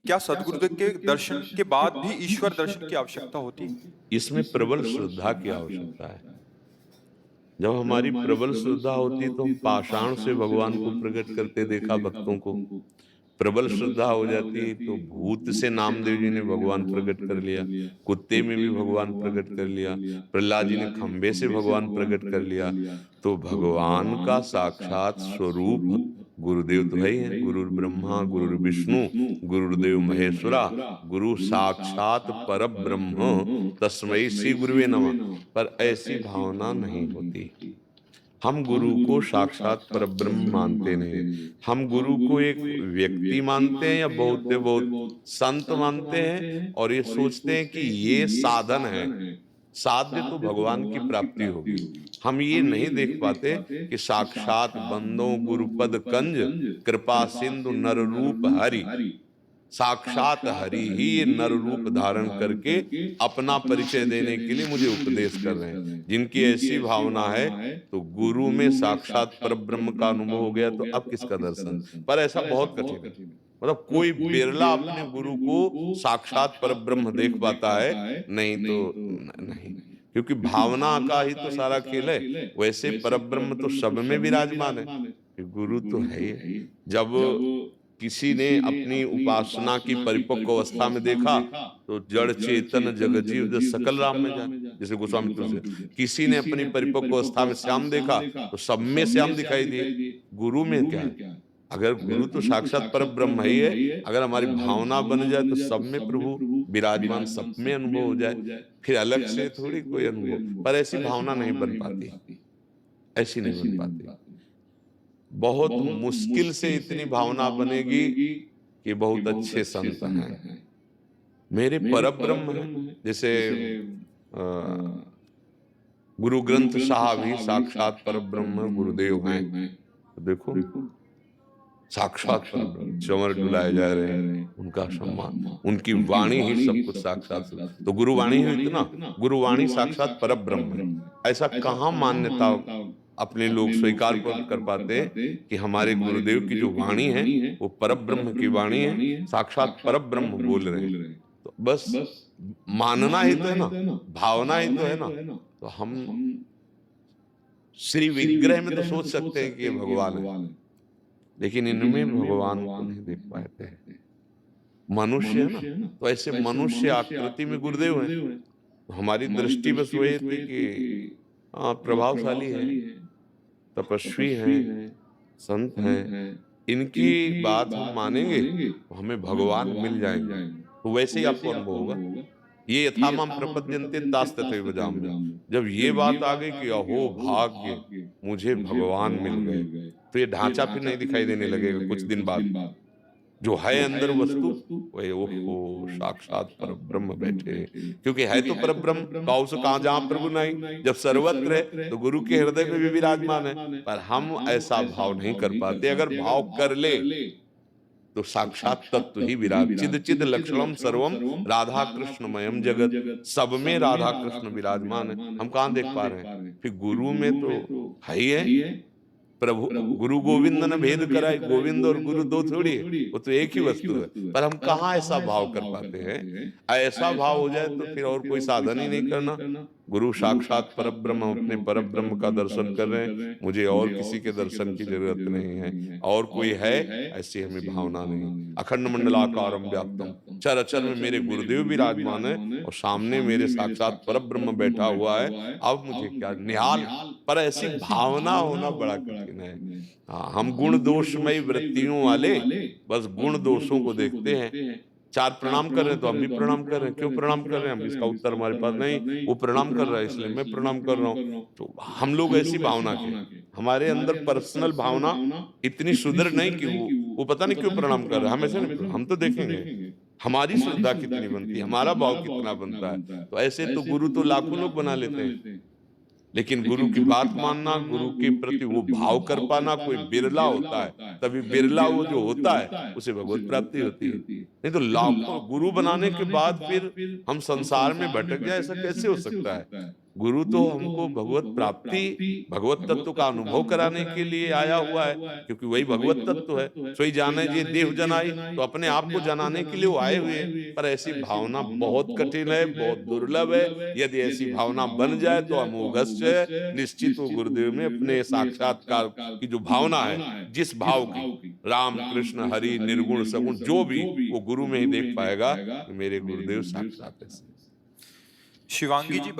क्या सद्गुरुदेव के दर्शन के बाद भी ईश्वर दर्शन की आवश्यकता होती है? इसमें प्रबल श्रद्धा की आवश्यकता है। जब हमारी प्रबल श्रद्धा होती है तो हम पाषाण से भगवान को प्रकट करते देखा भक्तों को। प्रबल श्रद्धा हो जाती है तो भूत से नामदेव जी ने भगवान प्रकट कर लिया, कुत्ते में भी भगवान प्रकट कर लिया, प्रहलाद जी ने खंबे से भगवान प्रकट कर लिया। तो भगवान का साक्षात स्वरूप गुरुदेव तो है ही है। गुरुर ब्रह्मा गुरुर विष्णु गुरुदेव महेश्वरा, गुरु साक्षात परब्रह्म तस्मै श्री गुरुवे नमः। पर ऐसी भावना नहीं होती। हम गुरु को साक्षात परब्रह्म मानते नहीं। हम गुरु को एक व्यक्ति मानते हैं या बहुत से बहुत संत मानते हैं और ये सोचते हैं कि ये साधन है, साध्य तो भगवान की प्राप्ति होगी। हम ये नहीं देख पाते कि साक्षात बंदों गुरुपद कंज कृपा सिंधु नर रूप हरि, साक्षात हरि ही ये नर रूप धारण करके अपना परिचय देने के लिए मुझे उपदेश कर रहे हैं। जिनकी ऐसी भावना है तो गुरु में साक्षात परब्रह्म का अनुभव हो गया तो अब किसका दर्शन। पर ऐसा बहुत कठिन है। मतलब कोई बिरला अपने गुरु को साक्षात परब्रह्म देख पाता है, नहीं तो नहीं। क्योंकि भावना का ही तो सारा खेल है। वैसे परब्रह्म तो सब में विराजमान है, गुरु तो है ही। जब किसी ने अपनी उपासना की परिपक्व अवस्था में देखा तो जड़ चेतन जग जीव जो सकल राम में जाने, जैसे गोस्वामी तुलसी। किसी ने अपनी परिपक्व अवस्था में श्याम देखा तो सब में श्याम दिखाई दिए। गुरु में क्या है? अगर गुरु तो साक्षात पर ब्रह्म ही है, अगर हमारी भावना बन जाए तो सब में प्रभु विराजमान, सब में अनुभव हो जाए, फिर अलग से थोड़ी कोई अनुभव। पर ऐसी भावना नहीं बन पाती, ऐसी नहीं बन पाती। बहुत मुश्किल से इतनी भावना बनेगी कि बहुत अच्छे संत हैं, मेरे परब्रह्म हैं। जैसे गुरु ग्रंथ साहब ही साक्षात परब्रह्म गुरुदेव हैं। तो देखो साक्षात परब्रह्म, चंवर डुलाए जा रहे हैं, उनका सम्मान, उनकी वाणी ही सब कुछ साक्षात। तो गुरुवाणी ही इतना, गुरुवाणी साक्षात परब्रह्म है। ऐसा कहाँ मान्यता अपने लोग स्वीकार कर पाते कि हमारे गुरुदेव की जो वाणी है वो परब्रह्म की वाणी है, साक्षात परब्रह्म बोल रहे हैं। तो बस मानना ही तो है ना, भावना ही तो है ना। तो हम श्री विग्रह में तो सोच सकते हैं कि ये भगवान है, लेकिन इनमें भगवान को नहीं देख पाते हैं। मनुष्य है ना, तो ऐसे मनुष्य आकृति में गुरुदेव हैं। तो हमारी दृष्टि बस वही थी कि प्रभावशाली है, तपस्वी हैं, संत हैं, इनकी बात हम मानेंगे तो हमें भगवान मिल जाएंगे। तो वैसे ही आपको अनुभव होगा। ये यथामाम प्रपद्यन्ते तास तथैव जाम्यहम्। जब ये बात आ गई कि अहो भाग्य, मुझे भगवान मिल गए, तो ये ढांचा फिर नहीं दिखाई देने लगेगा कुछ दिन बाद। जो है अंदर वस्तु वही, ओहो साक्षात परब्रह्म बैठे। क्योंकि है तो परब्रह्म, कौ से कहां जहां प्रभु नहीं। जब सर्वत्र है तो गुरु के हृदय में भी विराजमान है। पर हम ऐसा भाव नहीं कर पाते। अगर भाव कर ले तो साक्षात तत्व ही विराज, चिद चिद लक्षणम सर्वम राधा कृष्णमयम जगत। सब में राधा कृष्ण विराजमान है, हम कहां देख पा रहे हैं। फिर गुरु में तो है ही है। प्रभु गुरु गोविंद ने भेद कराई, गोविंद और गुरु दो थोड़ी है, वो तो एक ही वस्तु है। पर हम कहाँ ऐसा भाव कर पाते हैं। ऐसा भाव हो जाए तो फिर और कोई साधन ही नहीं करना। गुरु साक्षात परब्रह्म, हम अपने परब्रह्म का दर्शन कर रहे हैं, मुझे और किसी के दर्शन की जरूरत नहीं है। और कोई है ऐसी हमें भावना नहीं। अखंड मंडलाकारम व्याप्तम, चर अचर में मेरे गुरुदेव विराजमान है और सामने मेरे साक्षात परब्रह्म बैठा हुआ है। अब मुझे क्या निहाल। पर ऐसी भावना होना बड़ा कठिन है। हाँ, हम गुण दोषमयी वृत्तियों वाले बस गुण दोषों को देखते हैं। चार प्रणाम कर रहे हैं तो हम भी प्रणाम कर रहे हैं। क्यों प्रणाम कर रहे हैं हम, इसका उत्तर हमारे पास नहीं। वो प्रणाम कर रहा है इसलिए मैं प्रणाम कर रहा हूँ। तो हम लोग ऐसी भावना के, हमारे अंदर पर्सनल भावना इतनी सुदृढ़ नहीं कि वो पता नहीं क्यों प्रणाम कर रहा है। हम ऐसे नहीं, हम तो देखेंगे हमारी श्रद्धा कितनी बनती है, हमारा भाव कितना बनता है। तो ऐसे तो गुरु तो लाखों लोग बना लेते हैं, लेकिन गुरु की बात मानना, गुरु के प्रति वो भाव कर पाना कोई बिरला होता है। तभी बिरला वो जो होता है उसे भगवत प्राप्ति होती है। नहीं तो लाखों गुरु बनाने के बाद फिर हम संसार में भटक जाए, ऐसा कैसे हो सकता है। गुरु तो हमको भगवत प्राप्ति, भगवत तत्व का अनुभव कराने के लिए आया हुआ है, क्योंकि वही भगवत तत्व है। सोई जाने जे देव जनाई, तो अपने आप को जनाने के लिए वो आए हुए हैं। पर ऐसी भावना बहुत कठिन है, बहुत दुर्लभ है। यदि ऐसी भावना बन जाए तो अमोघस्य है। निश्चित वो गुरुदेव में अपने साक्षात्कार की जो भावना है, जिस भाव की, राम कृष्ण हरि निर्गुण सगुण जो भी, वो गुरु में ही देख पाएगा कि मेरे गुरुदेव साक्षात है। शिवांगी जी